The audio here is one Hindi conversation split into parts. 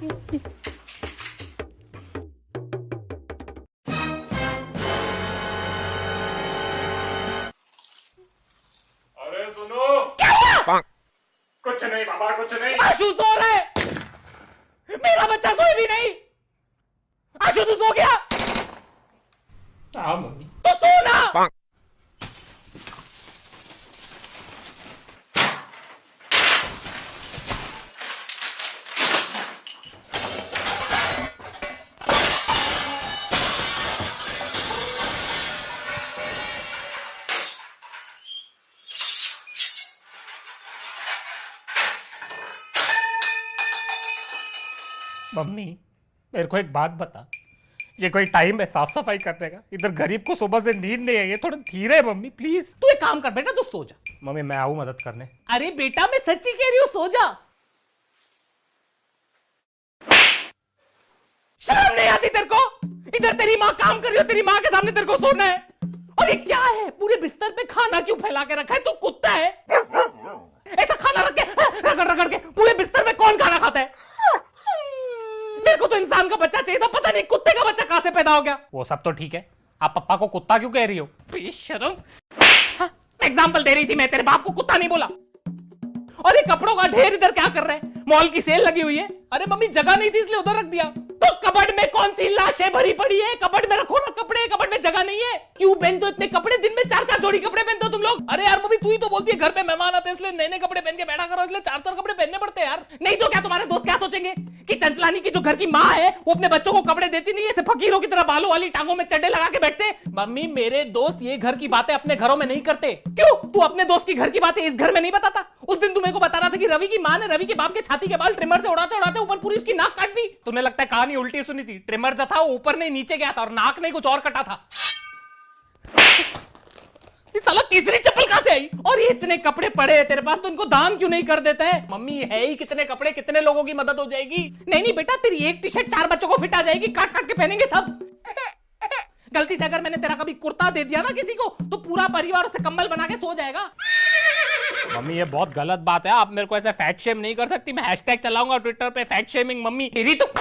अरे सुनो। क्या हुआ? कुछ नहीं बाबा, कुछ नहीं। आशु सो रहा है, मेरा बच्चा सोए भी नहीं। आशु तू सो गया? हाँ मम्मी। तो सो ना। मम्मी मेरे को एक बात बता, ये कोई टाइम है साफ सफाई करने का? इधर गरीब को सुबह से नींद नहीं आई है, थोड़ा धीरे मम्मी प्लीज। तू एक काम कर बेटा, तू सो जा। मम्मी मैं आऊं मदद करने? अरे बेटा मैं सच्ची कह रही हूँ, सो जा। शर्म नहीं आती तेरे को? इधर तेरी माँ काम कर रही हो, तेरी माँ के सामने तेरे को सोना है। और ये क्या है, पूरे बिस्तर पे खाना क्यों फैला के रखा है? तू कुत्ता है? ऐसा खाना रख के रगड़ रगड़ के पूरे बिस्तर में कौन खाना खाता है? मेरे को तो इंसान का बच्चा चाहिए था, पता नहीं कुत्ते का बच्चा कहां से पैदा हो गया। वो सब तो ठीक है, आप पप्पा को कुत्ता क्यों कह रही हो? बेशर्म। एग्जाम्पल दे रही थी मैं, तेरे बाप को कुत्ता नहीं बोला। और ये कपड़ों का ढेर इधर क्या कर रहे हैं? मॉल की सेल लगी हुई है। अरे मम्मी जगह नहीं थी इसलिए उधर रख दिया। तो कबर्ड में कौन सी लाशें भरी पड़ी है? कबर्ड में रखो ना कपड़े, कबर्ड में जगह नहीं है। क्यों पहनते हो इतने कपड़े? दिन में 4-4 जोड़ी कपड़े पहनते हो तुम लोग। अरे यार मम्मी तू ही तो बोलती है घर पे मेहमान आते हैं इसलिए नए नए कपड़े पहन के बैठा करो, इसलिए 4-4 कपड़े पहनने पड़ते हैं यार। नहीं तो क्या तुम्हारे दोस्त क्या सोचेंगे कि चंचलानी की जो घर की माँ है वो अपने बच्चों को कपड़े देती नहीं है, ऐसे फकीरों की तरह बालों वाली टांगों में चड्डे लगा के बैठते। मम्मी मेरे दोस्त ये घर की बातें अपने घरों में नहीं करते। क्यों? तू अपने दोस्त की घर की बातें इस घर में नहीं बताता? उस दिन तू मेरे को बता रहा था कि रवि की माँ ने रवि के बाप के छाती के बाल ट्रिमर से उड़ाते उड़ाते ऊपर पूरी उसकी नाक काट दी। तुम्हें लगता है कहानी उल्टी सुनी थी? ट्रिमर जो था वो ऊपर नहीं नीचे गया था और नाक नहीं कुछ और कटा था। ये साला तीसरी चप्पल कहां से आई? और ये इतने कपड़े पड़े हैं तेरे पास, तो इनको दान क्यों नहीं कर देता है? मम्मी है ही कितने कपड़े, कितने लोगों की मदद हो जाएगी। नहीं नहीं बेटा, तेरी एक टी शर्ट 4 बच्चों को फिट आ जाएगी, काट काट के पहनेंगे सब। गलती से अगर मैंने तेरा कभी कुर्ता दे दिया ना किसी को, तो पूरा परिवार उसे कंबल बना के सो जाएगा। मम्मी ये बहुत गलत बात है, आप मेरे को ऐसे फैट शेम नहीं कर सकती। मैं हैशटैग चलाऊंगा ट्विटर पे, फैट शेमिंग मम्मी। मेरी तो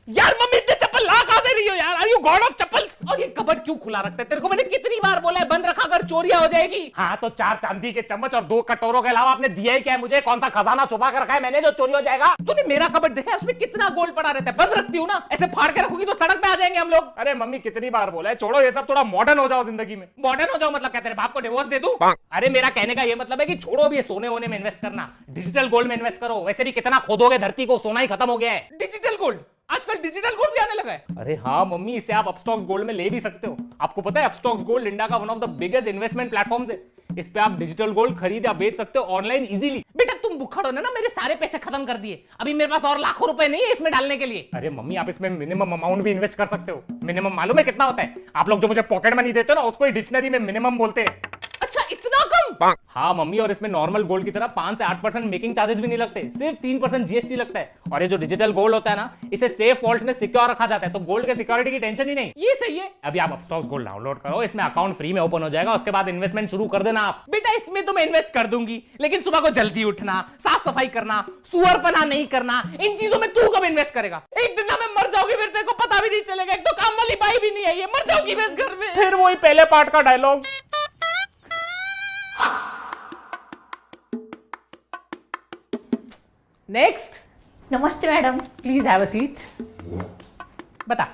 यार मम्मी इतने चप्पल ला कहां से रही हो यार? Are you god of chappals? और ये कबर्ड क्यों खुला रखते हैं? तेरे को मैंने कितनी बार बोला है बंद रखा कर, चोरियां हो जाएगी। हाँ तो 4 चांदी के चम्मच और 2 कटोरों के अलावा आपने दिया ही क्या है मुझे? कौन सा खजाना छुपा कर रखा है मैंने जो चोरी हो जाएगा? तूने मेरा कबर्ड देखा है? उसमें कितना गोल्ड पड़ा रहता है। बंद रखती हूँ ना, ऐसे फाड़ के रखूंगी तो सड़क पे आ जाएंगे हम लोग। अरे मम्मी कितनी बार बोला है, छोड़ो ये सब, थोड़ा मॉडर्न हो जाओ जिंदगी में। मॉडर्न हो जाओ मतलब क्या, तेरे बाप को डिवोर्स दे दूं? अरे मेरा कहने का ये मतलब है कि छोड़ो भी सोने होने में इन्वेस्ट करना, डिजिटल गोल्ड में इन्वेस्ट करो। वैसे भी कितना खोदोगे धरती को, सोना ही खत्म हो गया है। Digital gold? आजकल डिजिटल गोल्ड भी आने लगा है। अरे हाँ मम्मी, इसे आप अपस्टॉक्स गोल्ड में ले भी सकते हो। आपको पता है अपस्टॉक्स गोल्ड इंडिया का one of the biggest investment platforms है। इस पे आप डिजिटल गोल्ड खरीद या बेच सकते हो ऑनलाइन इजीली। बेटा तुम बुखड़ हो ना, मेरे सारे पैसे खत्म कर दिए। अभी मेरे पास और लाखों रुपए नहीं है इसमें डालने के लिए। अरे मम्मी आप इसमें मिनिमम अमाउंट भी इन्वेस्ट कर सकते हो। मिनिमम मालूम है कितना होता है? आप लोग जो मुझे पॉकेट मनी देते हो ना, उसको डिक्शनरी में मिनिमम बोलते हैं। अच्छा इतना कम? हाँ मम्मी, और इसमें नॉर्मल गोल्ड की तरह 5 से 8% मेकिंग चार्जेस भी नहीं लगते, सिर्फ 3% जीएसटी लगता है। और ये जो डिजिटल गोल्ड होता है ना, इसे सेफ वॉल्ट में सिक्योर रखा जाता है, तो गोल्ड के सिक्योरिटी की टेंशन ही नहीं। ये सही है। अभी आप अपस्टॉक्स गोल्ड डाउनलोड करो, इसमें अकाउंट फ्री में ओपन हो जाएगा, उसके बाद इन्वेस्टमेंट शुरू कर देना आप। बेटा इसमें तो मैं इन्वेस्ट कर दूंगी, लेकिन सुबह को जल्दी उठना, साफ सफाई करना, सुअरपना नहीं करना, इन चीजों में तू कब इन्वेस्ट करेगा? एक दिन ना मैं मर जाऊंगी, फिर तेरे को पता भी नहीं चलेगा। एक तो काम वाली बाई भी नहीं आई है, मर जाऊंगी मैं इस घर में। फिर वही पहले पार्ट का डायलॉग। नेक्स्ट। नमस्ते madam. Please have a seat. बता,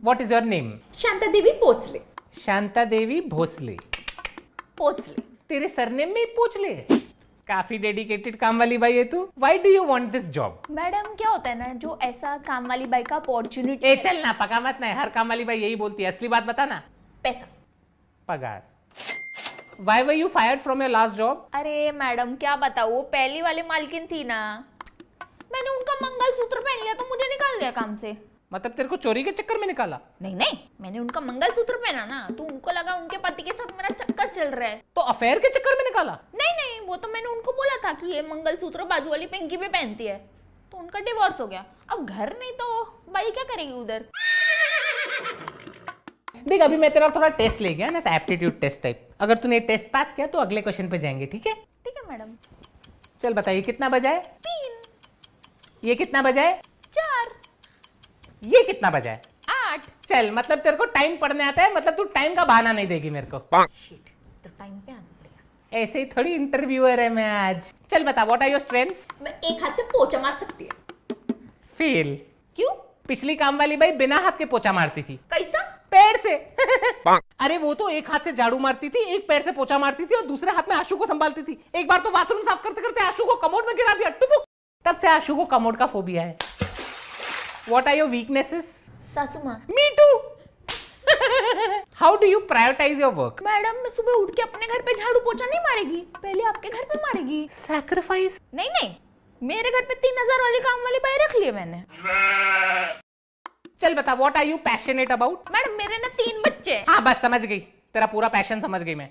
what is your name? Shanta Devi Bhosale. Shanta Devi Bhosale. Bhosale. तेरे सरनेम में ही पूछ ले। काफी डेडिकेटेड काम वाली बाई है तू। Why do you want this job? Madam क्या होता है ना, जो ऐसा काम वाली बाई का अपॉर्चुनिटी। ए चल ना, पका मत ना, हर काम वाली बाई यही बोलती है। असली बात बता ना। पैसा। पगार। Why were you fired from your last job? अरे मैडम क्या बताऊँ, वो पहली वाली मालकिन थी ना, मैंने उनका मंगलसूत्र पहन लिया तो मुझे निकाल दिया काम से। मतलब तेरे को चोरी के चक्कर में निकाला? नहीं नहीं, मैंने उनका मंगलसूत्र पहना ना, तो उनको लगा उनके पति के साथ मेरा चक्कर चल रहा है, तो अफेयर के चक्कर में निकाला? नहीं नहीं, वो तो मैंने उनको बोला था कि ये मंगलसूत्र बाजू वाली पिंकी पे पहनती है, तो उनका डिवोर्स हो गया। अब घर नहीं तो बाई क्या करेगी उधर। देख अभी मैं तेरा थोड़ा टेस्ट ले गया ना, एप्टीट्यूड टेस्ट टाइप। अगर तूने टेस्ट पास किया तो अगले क्वेश्चन पे जाएंगे, ठीक है? ठीक है मैडम। चल बताइए कितना बजा है? 3। ये कितना बजा है? 4, ये कितना बजा है? 8। चल, मतलब तेरे को टाइम पढ़ने आता है, मतलब तू टाइम का बहाना नहीं देगी मेरे को। शिट, तो टाइम पे आना पड़ेगा। ऐसे ही थोड़ी इंटरव्यूअर है मैं आज। चल बता, व्हाट आर योर स्ट्रेंथ्स? मैं एक हाथ से पोछा मार सकती है। फेल। क्यों? पिछली काम वाली भाई बिना हाथ के पोछा मारती थी। कैसा? पैर से। अरे वो तो एक हाथ से झाड़ू मारती थी, एक पैर से पोछा मारती थी और दूसरे हाथ में आशु को संभालती थी। एक बार तो बाथरूम साफ करते करते आशु को कमोड में गिरा दिया, टुपुक। तब से आशु को कमोड का फोबिया है। What are your weaknesses? सासू माँ। Me too. How do you prioritise your work? Madam, मैं सुबह उठ के अपने घर पे झाड़ू पोछा नहीं मारेगी, पहले आपके घर पे मारेगी। सैक्रिफाइस? नहीं नहीं, मेरे घर पे 3000 वाली काम वाली बाई रख लिए मैंने। चल बता, what are you passionate about? Madam, मेरे ना 3 बच्चे हैं। हाँ बस समझ गई, तेरा पूरा पैशन समझ गई मैं।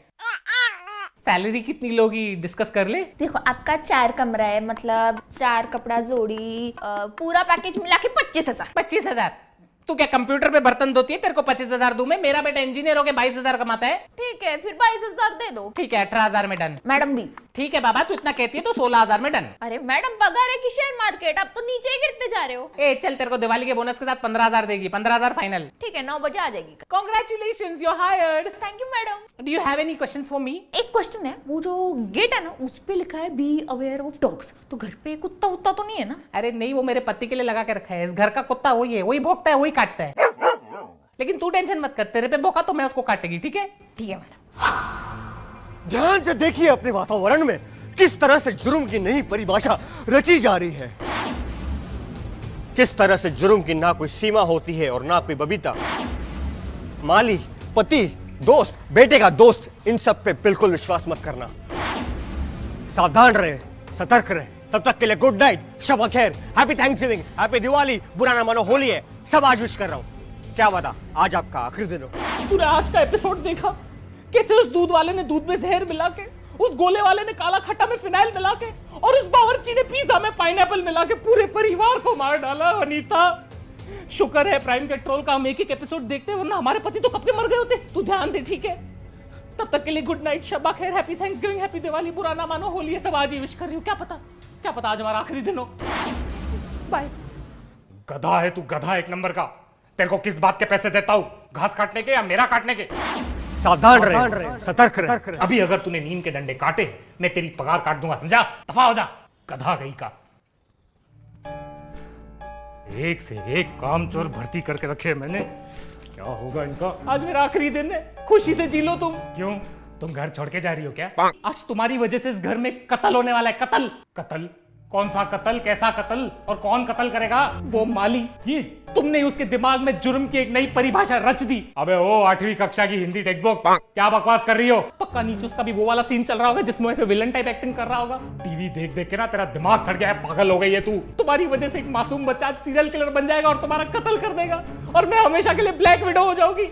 सैलरी कितनी लोगी डिस्कस कर ले। देखो, आपका 4 कमरा है, मतलब 4 कपड़ा जोड़ी, पूरा पैकेज मिला के 25,000। 25,000? तू क्या कंप्यूटर पे बर्तन धोती है, तेरे को 25,000 दूं मैं? मेरा बेटा इंजीनियर होके 22,000 कमाता है। ठीक है, फिर 22,000 दे दो। ठीक है, 18,000 में डन। मैडम 20। ठीक है बाबा, तू इतना कहती है तो 16,000 में डन। अरे मैडम, पगार है कि शेयर मार्केट, आप तो नीचे ही गिरते जा रहे हो। ए चल, तेरे को दिवाली के बोनस के साथ 15,000 देगी। 15,000 फाइनल। ठीक है, 9 बजे आ जाएगी। Congratulations, you're hired. Thank you madam. Do you have any questions for me? एक क्वेश्चन है, वो जो गेट है ना, उस पे लिखा है बी अवेयर ऑफ डॉग्स, तो घर पे कुत्ता उत्ता तो नहीं है ना? अरे नहीं, वो मेरे पति के लिए लगा के रखा है। इस घर का कुत्ता वही है, वही भौंकता है, वही काटता है। लेकिन तू टेंशन मत कर, तेरे पे भौंका तो मैं उसको काटेगी, ठीक है? ठीक है मैडम। ध्यान से देखिए अपने वातावरण में किस तरह से जुर्म की नई परिभाषा रची जा रही है। किस तरह से जुर्म की ना कोई सीमा होती है और ना कोई बबीता। माली, पति, दोस्त, बेटे का दोस्त, इन सब पे बिल्कुल विश्वास मत करना। सावधान रहे, सतर्क रहे। तब तक के लिए गुड नाइट, शब खैर, हैप्पी थैंक्सगिविंग, हैप्पी दिवाली, बुरा ना मानो होली है, सब आज विश कर रहा हूं। क्या बता, आज आपका आखिरी दिन हो। तूने आज का एपिसोड देखा? कैसे उस दूध वाले ने दूध में जहर मिला के, उस गोले वाले ने काला खट्टा में फिनाइल मिला के, और उस बावर्ची ने पिज्जा में पाइनएप्पल मिला के पूरे परिवार को मार डाला। अनीता, शुक्र है प्राइम पेट्रोल का हम एक एक एपिसोड देखते, वरना हमारे पति तो कब के मर गए होते। तू ध्यान दे, ठीक है? तब तक के लिए गुड नाइट, शब्बा खैर, हैप्पी थैंक्सगिविंग, हैप्पी दिवाली, बुरा ना मानो होली है, सब आज ही विश कर रही हूँ। क्या पता आज हमारा आखिरी दिन हो। बाय। गधा है तू, गधा एक नंबर का। तेरे को किस बात के पैसे देता हूँ, घास काटने के या मेरा काटने के? सावधान रहे, सतर्क रहे। अभी अगर तूने नीम के डंडे काटे, मैं तेरी पगार काट दूंगा, समझा? दफा हो जा, गधा गई का। एक से एक कामचोर भर्ती करके रखे मैंने। क्या होगा इनका? आज मेरा आखिरी दिन है, खुशी से जी लो तुम। क्यों, तुम घर छोड़ के जा रही हो क्या? आज तुम्हारी वजह से इस घर में कत्ल होने वाला है। कत्ल। कत्ल? कौन सा कत्ल, कैसा कत्ल, और कौन कत्ल करेगा? वो माली, ये तुमने उसके दिमाग में जुर्म की एक नई परिभाषा रच दी। अबे ओ 8वीं कक्षा की हिंदी टेक्स्ट बुक, क्या बकवास कर रही हो? पक्का नीचे उसका भी वो वाला सीन चल रहा होगा जिसमें ऐसे विलन टाइप एक्टिंग कर रहा होगा। टीवी देख देख के ना तेरा दिमाग सड़ गया है, पागल हो गई है तू। तुम्हारी वजह से एक मासूम बच्चा सीरियल किलर बन जाएगा और तुम्हारा कत्ल कर देगा, और मैं हमेशा के लिए ब्लैक विडो हो जाऊंगी।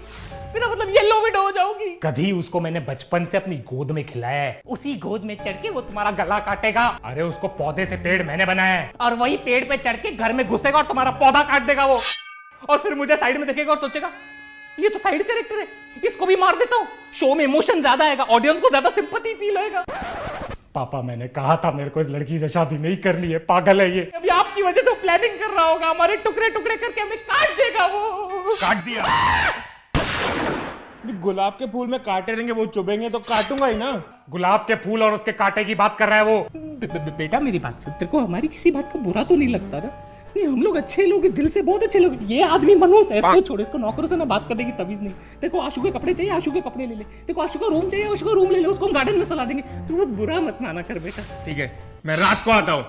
मेरा मतलब येलो विडो हो जाऊंगी। कभी उसको मैंने बचपन से अपनी गोद में खिलाया है। उसी गोद में चढ़ के वो तुम्हारा गला काटेगा। अरे उसको पौधे से पेड़ मैंने बनाया है। और वही पेड़ पे चढ़ के घर में घुसेगा और तुम्हारा पौधा काट देगा वो। और फिर मुझे साइड में देखेगा और सोचेगा ये तो साइड कैरेक्टर है, इसको भी मार देता हूँ। शो में इमोशन ज्यादा आएगा, ऑडियंस को ज्यादा सिंपैथी फील होएगा। पापा, मैंने कहा था मेरे को इस लड़की से शादी नहीं करनी है, पागल है ये। अभी आपकी वजह से प्लानिंग कर रहा होगा, हमारे टुकड़े टुकड़े करके हमें काट देगा वो। काट दिया। गुलाब के फूल में कांटे रहेंगे, वो चुभेंगे तो काटूंगा ही ना। गुलाब के फूल और उसके कांटे की बात कर रहा है वो। बेटा मेरी बात सुन, तेरे को हमारी किसी बात का बुरा तो नहीं लगता ना? नहीं, हम लोग अच्छे लोग, दिल से बहुत अच्छे लोग। ये आदमी मनोज है, इसको छोड़, इसको नौकरों से ना बात करने की तमीज नहीं। तेरे को आशु के कपड़े चाहिए, आशु के कपड़े ले ले। तेरे को आशु का रूम चाहिए, आशु का रूम ले ले। उसको हम गार्डन में सला देंगे। तू बस बुरा मत माना कर बेटा। ठीक है, मैं रात को आता हूँ।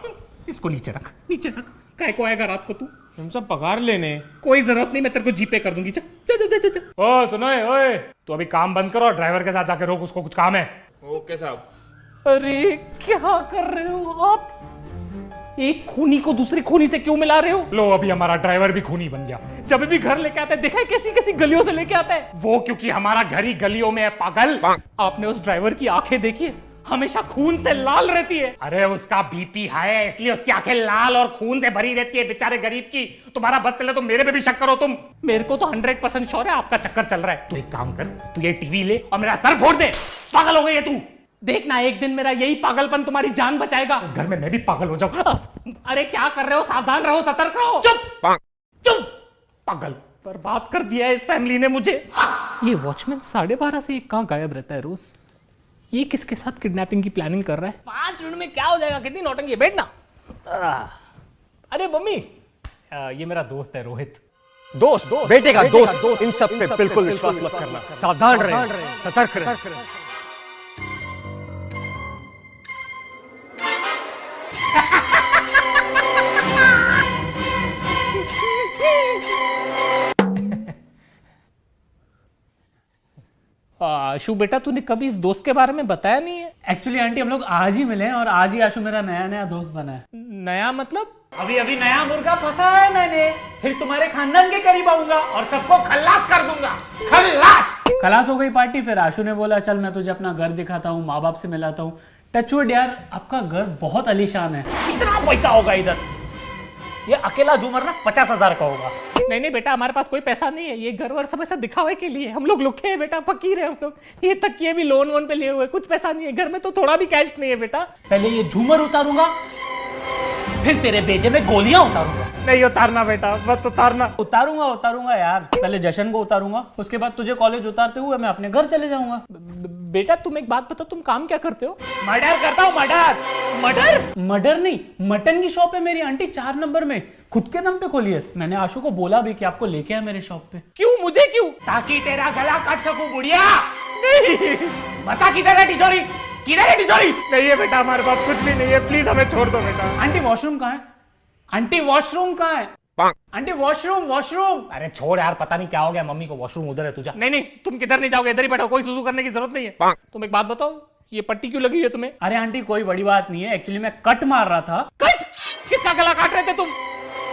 इसको नीचे रख, नीचे रख। काय को आएगा रात को तू? हम सब पगार लेने। कोई जरूरत नहीं, मैं तेरे को जीपे कर दूंगी। चल चल चल चल। ओ सुनो, ओए तू अभी काम बंद करो और ड्राइवर के साथ जाके रोक, उसको कुछ काम है। ओके साहब। अरे क्या कर रहे हो आप? एक खूनी को दूसरे खूनी से क्यों मिला रहे हो? लो, अभी हमारा ड्राइवर भी खूनी बन गया। जब भी घर लेके आता है, देखा है कैसी कैसी गलियों से लेके आता है वो, क्योंकि हमारा घर ही गलियों में है, पागल। आपने उस ड्राइवर की आंखें देखी, हमेशा खून से लाल रहती है। अरे उसका बीपी हाई है, इसलिए उसकी आंखें लाल और खून से भरी रहती है, बेचारे गरीब की। तुम्हारा बस चले तो मेरे पे भी शक करो तुम। मेरे को तो 100% श्योर है आपका चक्कर चल रहा है। तू एक काम कर, तू ये टीवी ले और मेरा सर फोड़ दे। पागल हो गई है तू। देखना एक दिन मेरा यही पागलपन तुम्हारी जान बचाएगा। इस घर में मैं भी पागल हो जाऊं। अरे क्या कर रहे हो, सावधान रहो, सतर्क रहो। चुप चुप। पागल, बर्बाद कर दिया है इस फैमिली ने मुझे। ये वॉचमैन 12:30 से कहाँ गायब रहता है रोज? ये किसके साथ किडनैपिंग की प्लानिंग कर रहा है? 5 मिनट में क्या हो जाएगा, कितनी नौटंकी है, बैठना। अरे मम्मी, ये मेरा दोस्त है रोहित। दोस्त, बेटे का दोस्त, इन सब पे बिल्कुल विश्वास मत करना। सावधान रहे, सतर्क रहे। आशु बेटा, तूने कभी इस दोस्त के बारे में बताया नहीं है। एक्चुअली आंटी हम लोग आज ही मिले हैं और आज ही आशु मेरा नया नया दोस्त बना है। नया मतलब? अभी अभी नया मुर्गा फंसा है मैंने, फिर तुम्हारे खानदान के करीब आऊंगा और सबको खल्लास कर दूंगा। खलास हो गई पार्टी। फिर आशु ने बोला चल मैं तुझे अपना घर दिखाता हूँ, माँ बाप से मिलाता हूँ। टचवुड यार, आपका घर बहुत आलीशान है। कितना पैसा होगा इधर? ये अकेला झूमर ना 50,000 का होगा। नहीं बेटा, हमारे पास कोई पैसा नहीं है। ये घर वर सब ऐसा दिखावे के लिए। हम लोग लुखे हैं बेटा, फकीर है हम लोग। ये तकिए भी लोन वोन पे लिए हुए, कुछ पैसा नहीं है घर में, तो थोड़ा भी कैश नहीं है बेटा। पहले ये झूमर उतारूंगा, फिर तेरे बेजे में गोलियां उतारूंगा। नहीं उतारना बेटा, मत उतारना। उतारूंगा यार। पहले जशन को उतारूंगा, उसके बाद तुझे कॉलेज उतारते हुए मैं अपने घर चले जाऊंगा। बेटा तुम एक बात बताओ, तुम काम क्या करते हो? मर्डर करता हूँ। मर्डर नहीं, मटन की शॉप है मेरी आंटी 4 नंबर में, खुद के दम पे खोली है। मैंने आशु को बोला भी कि आपको लेके आए मेरे शॉप पे। क्यों, मुझे क्यों? ताकि तेरा गला काट सकूं बुढ़िया। नहीं बता किधर है तिजोरी, किधर है तिजोरी? नहीं है बेटा, हमारे पास कुछ भी नहीं है, प्लीज हमें छोड़ दो बेटा। आंटी वॉशरूम कहाँ है? आंटी वॉशरूम कहाँ है? Aunty washroom. अरे छोड़ यार, पता नहीं क्या हो गया मम्मी को, वॉशरूम उधर है तुझा। नहीं तुम किधर नहीं जाओगे, इधर ही बैठो, कोई सुसु करने की जरूरत नहीं है। तुम एक बात बताओ, ये पट्टी क्यों लगी है तुम्हें? अरे आंटी कोई बड़ी बात नहीं है, एक्चुअली मैं कट मार रहा था। कट? किसका गला काट रहे थे तुम?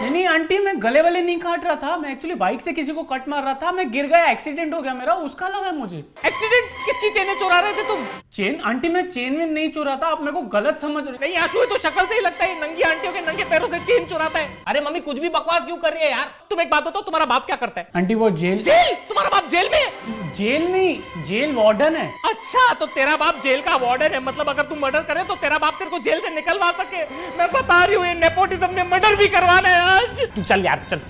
नहीं आंटी, मैं गले वाले नहीं काट रहा था, मैं एक्चुअली बाइक से किसी को कट मार रहा था। मैं गिर गया, एक्सीडेंट हो गया मेरा, उसका लगा मुझे। एक्सीडेंट? किसकी चेनें चुरा रहे थे तुम? चेन? आंटी मैं चेन में नहीं चुरा था, आप मेरे को गलत समझ रहे। नहीं आशु, तो शक्ल से ही लगता है नंगी आंटियों के नंगे पैरों से चेन चुराता है। अरे मम्मी कुछ भी बकवास क्यों कर रही है यार? तुम एक बात बताओ, तुम्हारा बाप क्या करता है? आंटी वो जेल तुम्हारा बाप जेल में? जेल नहीं, जेल वार्डन है। अच्छा, तो तेरा बाप जेल का वार्डन है, मतलब अगर तू मर्डर करे तो तेरा बाप तेरे को जेल से निकलवा सके। मैं बता रही हूँ, ये नेपोटिज्म ने मर्डर भी करवाना है आज। तू चल यार, चल।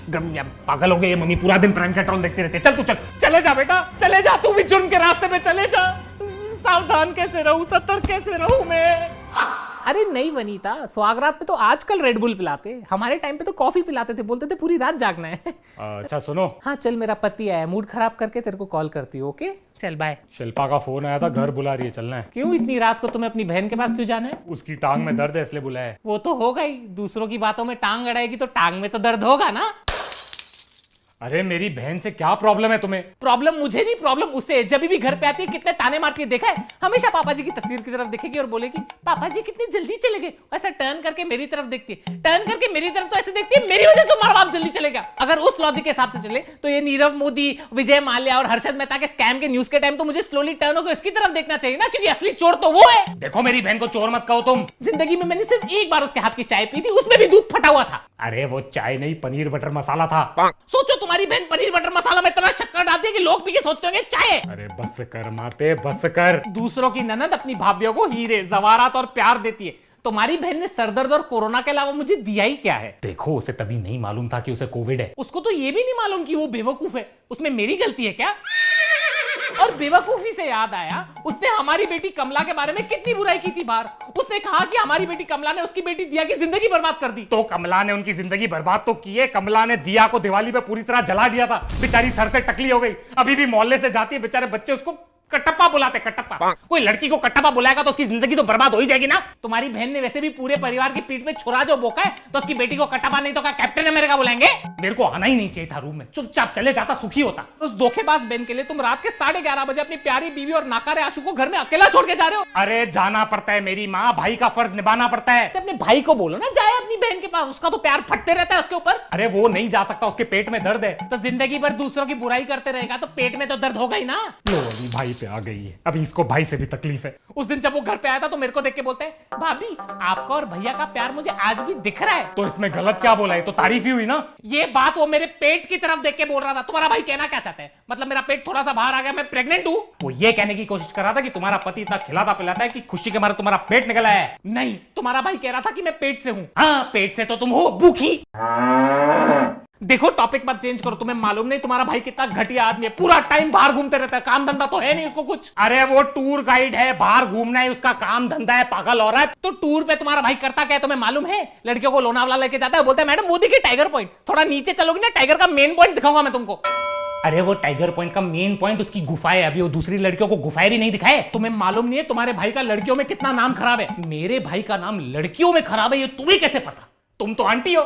पागल हो गए ये मम्मी, पूरा दिन प्राइम पेट्रोल देखते रहते। चल तू चल, चले जा बेटा, चले जा, तू भी जुर्म के रास्ते पे चले जा। सावधान कैसे रहूं, सतर्क कैसे रहूं मैं? अरे नहीं वनीता, स्वागरात पे तो आजकल रेड बुल पिलाते, हमारे टाइम पे तो कॉफी पिलाते थे, बोलते थे पूरी रात जागना है। अच्छा सुनो, हाँ चल, मेरा पति आया, मूड खराब करके तेरे को कॉल करती हूँ। ओके चल बाय। शिल्पा का फोन आया था, घर बुला रही है, चलना है। क्यों इतनी रात को तुम्हें अपनी बहन के पास क्यों जाना है? उसकी टांग में दर्द है इसलिए बुलाया है। वो तो होगा ही, दूसरों की बातों में टांग अड़ाएगी तो टांग में तो दर्द होगा ना। अरे मेरी बहन से क्या प्रॉब्लम है तुम्हें? प्रॉब्लम मुझे नहीं, प्रॉब्लम उसे। जब भी घर पे आती है कितने ताने मारती है, देखा है? हमेशा पापा जी की तस्वीर की तरफ देखेगी और बोलेगी पापा जी कितनी जल्दी चले गए। ऐसा टर्न करके मेरी तरफ देखती है, टर्न करके मेरी तरफ तो ऐसे देखती है मेरी वजह से तुम्हारा बाप जल्दी चलेगा। अगर उस लॉजिक के हिसाब से चले तो ये नीरव मोदी, विजय माल्या और हर्षद मेहता के स्कैम के न्यूज के टाइम तो मुझे स्लोली टर्न होकर इसकी तरफ देखना चाहिए ना, क्योंकि असली चोर तो वो है। देखो मेरी बहन को चोर मत कहो तुम। जिंदगी में मैंने सिर्फ एक बार उसके हाथ की चाय पी थी, उसमें भी दूध फटा हुआ था। अरे वो चाय नहीं, पनीर बटर मसाला था। सोचो तुम्हारी बहन पनीर बटर मसाला में इतना शक्कर डालती है कि लोग पी के सोचते होंगे चाय है। अरे बस कर माते, बस कर। दूसरों की ननद अपनी भाभीियों को हीरे जवारात और प्यार देती है, तुम्हारी बहन ने सरदर्द और कोरोना के अलावा मुझे दिया ही क्या है? देखो उसे तभी नहीं मालूम था कि उसे कोविड है। उसको तो ये भी नहीं मालूम कि वो बेवकूफ है, उसमें मेरी गलती है क्या? और बेवकूफी से याद आया, उसने हमारी बेटी कमला के बारे में कितनी बुराई की थी बाहर। उसने कहा कि हमारी बेटी कमला ने उसकी बेटी दिया की जिंदगी बर्बाद कर दी। तो कमला ने उनकी जिंदगी बर्बाद तो की है। कमला ने दिया को दिवाली पे पूरी तरह जला दिया था, बेचारी सर से टकली हो गई। अभी भी मोहल्ले से जाती है, बेचारे बच्चे उसको कटप्पा बुलाते, कटप्पा। कोई लड़की को कटप्पा बुलाएगा तो उसकी जिंदगी तो बर्बाद हो ही जाएगी ना। तुम्हारी बहन ने वैसे भी पूरे परिवार की पीठ में छुरा जो बोका है, तो उसकी बेटी को कटप्पा नहीं तो क्या कैप्टन अमेरिका बुलाएंगे? मेरे को आना ही नहीं चाहिए था रूम में, चुपचाप चले जाता, सुखी होता। उस धोखेबाज बहन के लिए तुम रात के 11:30 बजे अपनी प्यारी बीवी और नाकारे आशु को घर में अकेला छोड़ के जा रहे हो। अरे जाना पड़ता है मेरी माँ, भाई का फर्ज निभाना पड़ता है। तो अपने भाई को बोलो ना जाए अपनी बहन के पास, उसका तो प्यार फटते रहता है उसके ऊपर। अरे वो नहीं जा सकता, उसके पेट में दर्द है। तो जिंदगी भर दूसरों की बुराई करते रहेगा तो पेट में तो दर्द होगा ही ना। लो अभी भाई से आ गई है, अभी इसको भाई से भी तकलीफ है। उस दिन जब वो घर पे आया था तो मेरे को देख के बोलते हैं भाभी आपका और भैया का प्यार मुझे आज भी दिख रहा है। तो इसमें गलत क्या बोला है? तो तारीफ ही हुई ना। ये बात वो मेरे पेट की तरफ देख के बोल रहा था। तुम्हारा भाई कहना क्या चाहता है? मतलब मेरा पेट थोड़ा सा बाहर आ गया, मैं प्रेग्नेंट हूँ? वो ये कहने की कोशिश कर रहा था कि तुम्हारा पति इतना खिलाता पिलाता है कि खुशी के मारे तुम्हारा पेट निकला है। नहीं, तुम्हारा भाई कह रहा था कि मैं पेट से हूँ। हाँ, पेट से तो तुम हो, भूखी। देखो टॉपिक मत चेंज करो। तुम्हें मालूम नहीं तुम्हारा भाई कितना घटिया आदमी है, पूरा टाइम बाहर घूमते रहता है, काम धंधा तो है नहीं उसको कुछ। अरे वो टूर गाइड है, बाहर घूमना है उसका काम धंधा है, पागल हो रहा है। तो टूर पे तुम्हारा भाई करता क्या है तुम्हें मालूम है? लड़कियों को लोनावाला लेके जाता है, बोलता है मैडम वो देखिए टाइगर पॉइंट, थोड़ा नीचे चलोगी ना टाइगर का मेन पॉइंट दिखाऊंगा मैं तुमको। अरे वो टाइगर पॉइंट का मेन पॉइंट उसकी गुफाएं, अभी वो दूसरी लड़कियों को गुफाएं भी नहीं दिखाए। तुम्हें मालूम नहीं है तुम्हारे भाई का लड़कियों में कितना नाम खराब है? मेरे भाई का नाम लड़कियों में खराब है, ये तुम्हें कैसे पता? तुम तो आंटी हो।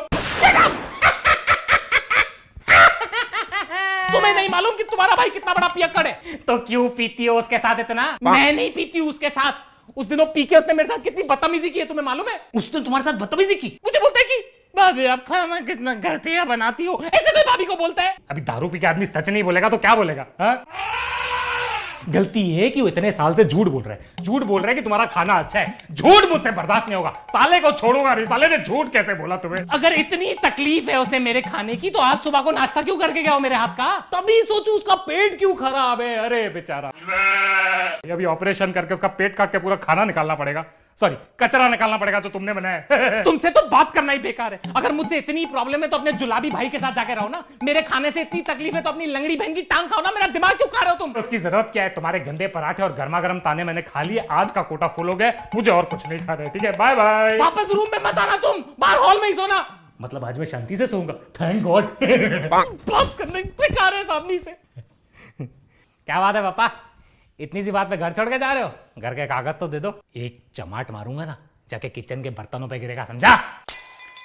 तुम्हें नहीं मालूम कि तुम्हारा भाई कितना बड़ा पियक्कड़ है? तो क्यों पीती हो उसके साथ इतना? मैं नहीं पीती हूँ उसके साथ। उस दिन वो पी के उसने मेरे साथ कितनी बदतमीजी की है तुम्हें मालूम है? उसने तुम्हारे साथ बदतमीजी की? मुझे बोलता है कि भाभी आप खाना कितना घटिया बनाती हो, ऐसे कोई भाभी को बोलता है? अभी दारू पी के आदमी सच नहीं बोलेगा तो क्या बोलेगा? हाँ? गलती है कि वो इतने साल से झूठ बोल रहा है, झूठ बोल रहा है कि तुम्हारा खाना अच्छा है। झूठ मुझसे बर्दाश्त नहीं होगा, साले को छोड़ूंगा नहीं। साले ने झूठ कैसे बोला तुम्हें? अगर इतनी तकलीफ है उसे मेरे खाने की तो आज सुबह को नाश्ता क्यों करके गया हो मेरे हाथ का? तभी सोचू उसका पेट क्यों खराब है। अरे बेचारा, अभी ऑपरेशन करके उसका पेट काट के पूरा खाना निकालना पड़ेगा, सॉरी कचरा निकालना पड़ेगा जो तुमने बनाया। तुमसे तो बात करना ही बेकार है। अगर मुझसे इतनी प्रॉब्लम है तो अपने जुलाबी भाई के साथ जाके रहो ना। मेरे खाने से इतनी तकलीफ है तो अपनी लंगड़ी बहन की टांग खाओ ना। मेरा दिमाग क्यों खा रहे हो तुम? उसकी जरूरत क्या है? तुम्हारे गंदे पराठे और गर्मा गर्म ताने मैंने खा लिए, आज का कोटा फुल हो गया, मुझे और कुछ नहीं खा रहे। ठीक है, बाय बाय। वापस रूम में मत आना, तुम बाहर हॉल में ही सोना। मतलब आज मैं शांति से सोऊंगा? Thank God. बात करने बेकार है सामने से। क्या बात है पापा, इतनी सी बात पे घर छोड़ के जा रहे हो? घर के कागज तो दे दो। एक चमाट मारूंगा ना, जाके किचन के बर्तनों पे गिरेगा, समझा?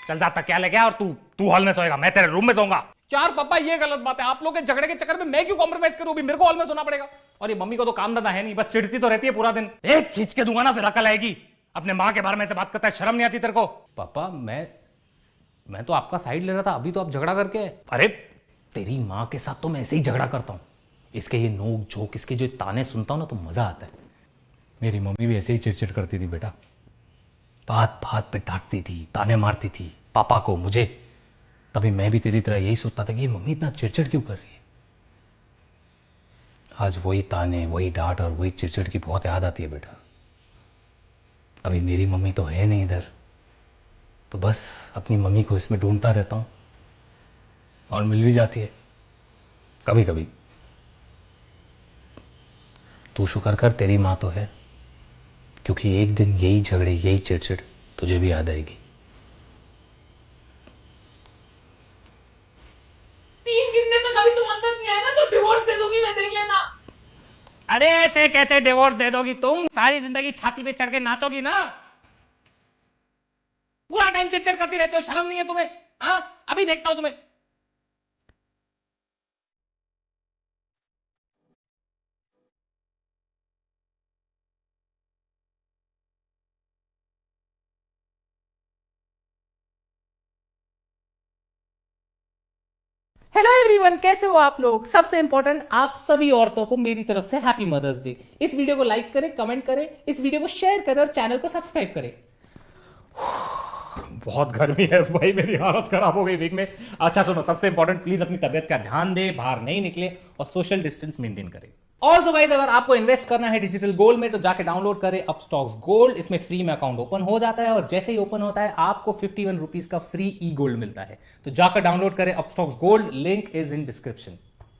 चल जा तक क्या लेके आ, और तू हॉल में सोएगा, मैं तेरे रूम में सोऊंगा। यार पापा ये गलत बात है। आप लोग के झगड़े के चक्कर में मैं क्यों कॉम्प्रोमाइज करूं? मेरे को हॉल में सोना पड़ेगा। और ये मम्मी को तो काम धंधा है नहीं, बस चिढ़ती तो रहती है पूरा दिन। एक खींच के दूंगा ना फिर अकल आएगी। अपने माँ के बारे में से बात करता है, शर्म नहीं आती तेरे को? पापा मैं तो आपका साइड ले रहा था, अभी तो आप झगड़ा करके। अरे तेरी माँ के साथ तो मैं ऐसे ही झगड़ा करता हूँ। इसके ये नोक झोंक, इसके जो ताने सुनता हूँ ना तो मजा आता है। मेरी मम्मी भी ऐसे ही चिड़चिड़ करती थी बेटा, बात बात पे डांटती थी, ताने मारती थी पापा को, मुझे। तभी मैं भी तेरी तरह यही सोचता था कि मम्मी इतना चिड़चिड़ क्यों कर रही है। आज वही ताने, वही डांट और वही चिड़चिड़ की बहुत याद आती है बेटा। अभी मेरी मम्मी तो है नहीं इधर, तो बस अपनी मम्मी को इसमें ढूंढता रहता हूँ, और मिल भी जाती है कभी कभी। तू शुक्र कर तेरी माँ तो है, क्योंकि एक दिन यही झगड़े, यही चिड़चिड़ तुझे भी याद आएगी। 3 गिनने तक अभी तुम अंदर नहीं आए ना तो डिवोर्स दे दूंगी मैं, देख लेना। अरे ऐसे कैसे डिवोर्स दे दोगी? तुम सारी जिंदगी छाती पे चढ़ के नाचोगी ना। पूरा टाइम चिड़चिड़ करती रहते हो, शर्म नहीं है तुम्हें? हाँ, अभी देखता हूं तुम्हें। हेलो एवरीवन, कैसे हो आप लोग? सबसे इंपॉर्टेंट, आप सभी औरतों को मेरी तरफ से हैप्पी मदर्स डे। इस वीडियो को लाइक करें, कमेंट करें, इस वीडियो को शेयर करें और चैनल को सब्सक्राइब करें। बहुत गर्मी है भाई, मेरी हालत खराब हो गई वीक में। अच्छा सुनो, सबसे इंपॉर्टेंट, प्लीज अपनी तबियत का ध्यान दे, बाहर नहीं निकले और सोशल डिस्टेंस मेंटेन करें। ऑल्सो गाइस, अगर आपको इन्वेस्ट करना है डिजिटल गोल्ड में तो जाके डाउनलोड करें अपस्टॉक्स गोल्ड। इसमें फ्री में अकाउंट ओपन हो जाता है और जैसे ही ओपन होता है आपको 51 रुपीज का फ्री ई गोल्ड मिलता है। तो जाकर डाउनलोड करें Upstox gold, link is in description.